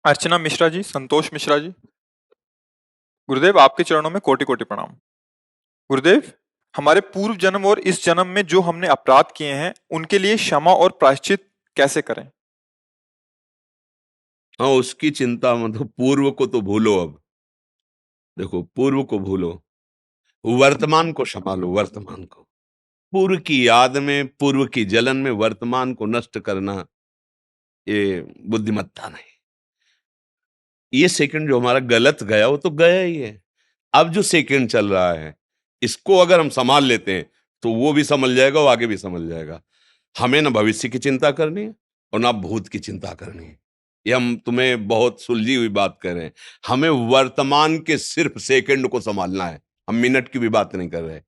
अर्चना मिश्रा जी, संतोष मिश्रा जी। गुरुदेव, आपके चरणों में कोटि कोटि प्रणाम। गुरुदेव, हमारे पूर्व जन्म और इस जन्म में जो हमने अपराध किए हैं उनके लिए क्षमा और प्रायश्चित कैसे करें? हाँ, उसकी चिंता मतलब पूर्व को तो भूलो। अब देखो, पूर्व को भूलो, वर्तमान को संभालो। वर्तमान को, पूर्व की याद में, पूर्व की जलन में वर्तमान को नष्ट करना, ये बुद्धिमत्ता नहीं। ये सेकंड जो हमारा गलत गया वो तो गया ही है। अब जो सेकंड चल रहा है, इसको अगर हम संभाल लेते हैं तो वो भी संभल जाएगा, वो आगे भी संभल जाएगा। हमें ना भविष्य की चिंता करनी है और ना भूत की चिंता करनी है। ये हम तुम्हें बहुत सुलझी हुई बात कर रहे हैं। हमें वर्तमान के सिर्फ सेकंड को संभालना है। हम मिनट की भी बात नहीं कर रहे।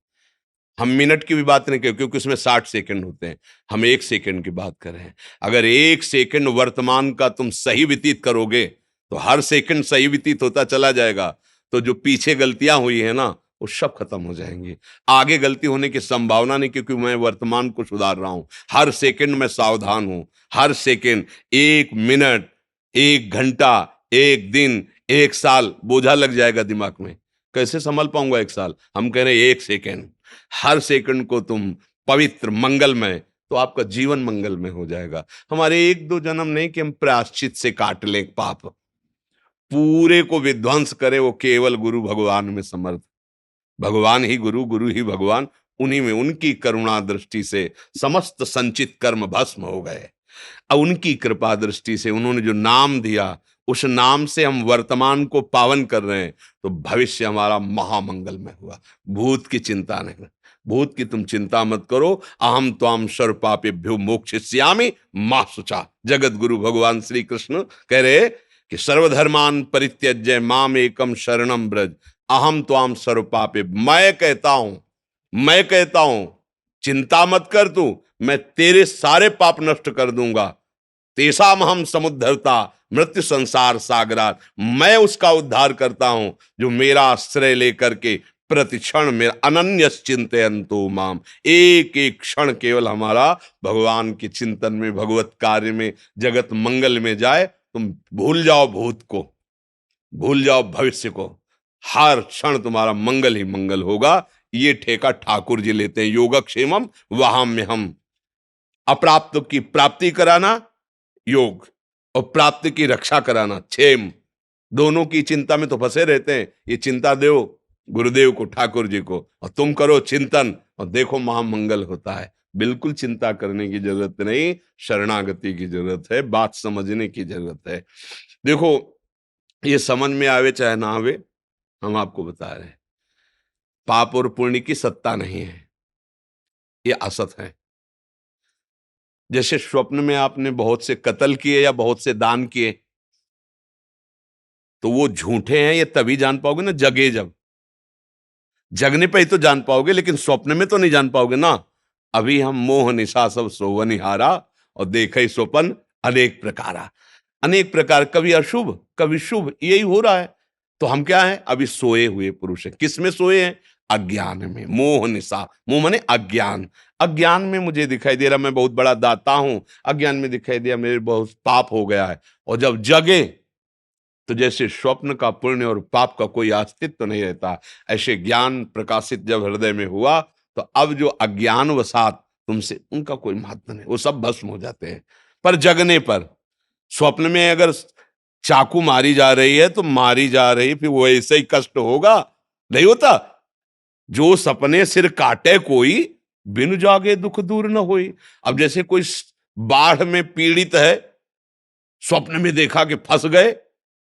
हम मिनट की भी बात नहीं कर रहे, क्योंकि उसमें 60 सेकंड होते हैं। हम 1 सेकंड की बात कर रहे हैं। अगर 1 सेकंड वर्तमान का तुम सही व्यतीत करोगे तो हर सेकंड सही व्यतीत होता चला जाएगा। तो जो पीछे गलतियां हुई है ना, वो सब खत्म हो जाएंगी। आगे गलती होने की संभावना नहीं, क्योंकि मैं वर्तमान को सुधार रहा हूं। हर सेकंड में सावधान हूं। हर सेकंड, 1 मिनट, 1 घंटा, 1 दिन, 1 साल बोझा लग जाएगा दिमाग में। कैसे संभाल पाऊंगा 1 साल? हम कह रहे हैं 1 सेकंड। हर सेकंड को तुम पवित्र, मंगलमय, तो आपका जीवन मंगलमय हो जाएगा। हमारे 1-2 जन्म नहीं कि हम प्रायश्चित से काट लें पाप। पूरे को विध्वंस करे वो केवल गुरु भगवान में समर्थ। भगवान ही गुरु, गुरु ही भगवान। उन्हीं में, उनकी करुणा दृष्टि से समस्त संचित कर्म भस्म हो गए। अब उनकी कृपा दृष्टि से उन्होंने जो नाम दिया, उस नाम से हम वर्तमान को पावन कर रहे हैं, तो भविष्य हमारा महामंगलमय हुआ। भूत की चिंता नहीं। भूत की तुम चिंता मत करो। अहम त्वाम सर्व पापेभ्यो मोक्षयिष्यामि मा शुचा। जगत गुरु भगवान श्री कृष्ण कह रहे कि सर्वधर्मान परित्यज्य माम एकम शरणम ब्रज, अहम त्वाम सर्व पापे। मैं कहता हूं, चिंता मत कर तू, मैं तेरे सारे पाप नष्ट कर दूंगा। तेसाम हम समुद्धरता मृत्यु संसार सागरात। मैं उसका उद्धार करता हूं जो मेरा आश्रय लेकर के प्रतिक्षण मेरा अनन्य चिंतयन्तु माम। एक एक क्षण केवल हमारा भगवान के चिंतन में, भगवत कार्य में, जगत मंगल में जाए। तुम भूल जाओ भूत को, भूल जाओ भविष्य को। हर क्षण तुम्हारा मंगल ही मंगल होगा। ये ठेका ठाकुर जी लेते हैं। योगक्षेमम वहाम्यहम। अप्राप्त की प्राप्ति कराना योग, और प्राप्ति की रक्षा कराना क्षेम। दोनों की चिंता में तो फंसे रहते हैं। ये चिंता दो गुरुदेव को, ठाकुर जी को, और तुम करो चिंतन, और देखो महामंगल होता है। बिल्कुल चिंता करने की जरूरत नहीं, शरणागति की जरूरत है, बात समझने की जरूरत है। देखो, ये समझ में आवे चाहे ना आवे, हम आपको बता रहे हैं, पाप और पुण्य की सत्ता नहीं है, ये असत है। जैसे स्वप्न में आपने बहुत से कत्ल किए या बहुत से दान किए, तो वो झूठे हैं ये तभी जान पाओगे ना, जगे जब। जगने पे ही तो जान पाओगे, लेकिन स्वप्न में तो नहीं जान पाओगे ना। अभी हम मोह निशा सब सोवनिहारा, और देखे स्वप्न अनेक प्रकारा। अनेक प्रकार, कभी अशुभ कभी शुभ, यही हो रहा है। तो हम क्या है? अभी सोए हुए पुरुष हैं। किस में सोए हैं? अज्ञान में। मोह निशा, मोह माने अज्ञान। अज्ञान में मुझे दिखाई दे रहा मैं बहुत बड़ा दाता हूं, अज्ञान में दिखाई दिया मेरे बहुत पाप हो गया है। और जब जगे तो जैसे स्वप्न का पुण्य और पाप का कोई अस्तित्व तो नहीं रहता। ऐसे ज्ञान प्रकाशित जब हृदय में हुआ, तो अब जो अज्ञान वसात तुमसे, उनका कोई महत्व नहीं, वो सब भस्म हो जाते हैं। पर जगने पर, स्वप्न में अगर चाकू मारी जा रही है तो मारी जा रही, फिर वो ऐसे ही कष्ट होगा? नहीं होता। जो सपने सिर काटे कोई, बिन जागे दुख दूर न होई। अब जैसे कोई बाढ़ में पीड़ित है, स्वप्न में देखा कि फंस गए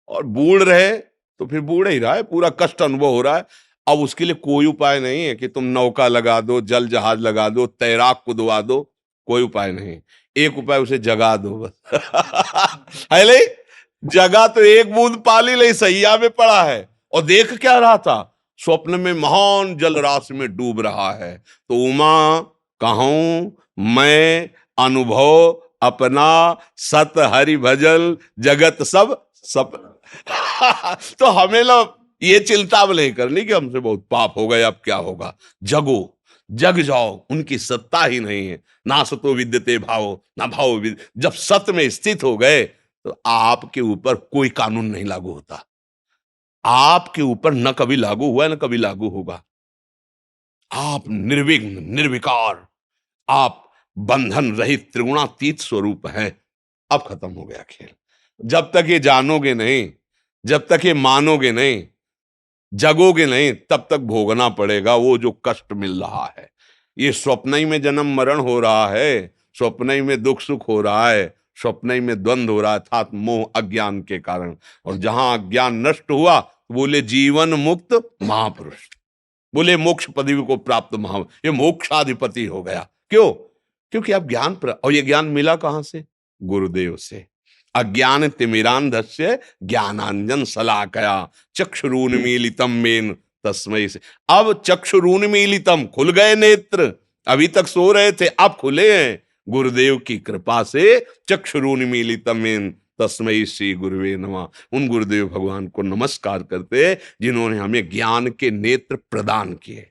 और बूढ़ रहे, तो फिर बूढ़ ही रहा है, पूरा कष्ट अनुभव हो रहा है। अब उसके लिए कोई उपाय नहीं है कि तुम नौका लगा दो, जल जहाज लगा दो, तैराक को दुआ दो। कोई उपाय नहीं। एक उपाय, उसे जगा दो बस। है ले, जगा तो एक बूंद पाली ले, सैया में पड़ा है और देख क्या रहा था? स्वप्न में महान जल राशि में डूब रहा है। तो उमा कहूं मैं अनुभव अपना, सत हरि भजल जगत सब सब। तो हमें ना ये चिंता नहीं करनी कि हमसे बहुत पाप हो गए, अब क्या होगा। जगो, जग जाओ, उनकी सत्ता ही नहीं है। ना सतो विद्यते भाव, ना भाव जब सत्य में स्थित हो गए, तो आपके ऊपर कोई कानून नहीं लागू होता। आपके ऊपर न कभी लागू हुआ है, न कभी लागू होगा। आप निर्विघ्न, निर्विकार, आप बंधन रहित त्रिगुणातीत स्वरूप हैं। अब खत्म हो गया खेल। जब तक ये जानोगे नहीं, जब तक ये मानोगे नहीं, जगोगे नहीं, तब तक भोगना पड़ेगा वो जो कष्ट मिल रहा है। ये स्वप्न ही में जन्म मरण हो रहा है, स्वप्न ही में दुख सुख हो रहा है, स्वप्न ही में द्वंद्व हो रहा है, अर्थात मोह अज्ञान के कारण। और जहां अज्ञान नष्ट हुआ, बोले जीवन मुक्त महापुरुष, बोले मोक्ष पदवी को प्राप्त महा, ये मोक्षाधिपति हो गया। क्यों? क्योंकि अब और ये ज्ञान मिला कहां से? गुरुदेव से। अज्ञान तिमिरांधस्य ज्ञानांजन शलाकया चक्षुरुन्मीलितम मेन तस्मै से। अब चक्षुरुन्मीलितम, खुल गए नेत्र। अभी तक सो रहे थे, अब खुले हैं गुरुदेव की कृपा से। चक्षुरुन्मीलितम मेन तस्मै श्री गुरुवे नमः। उन गुरुदेव भगवान को नमस्कार करते जिन्होंने हमें ज्ञान के नेत्र प्रदान किए।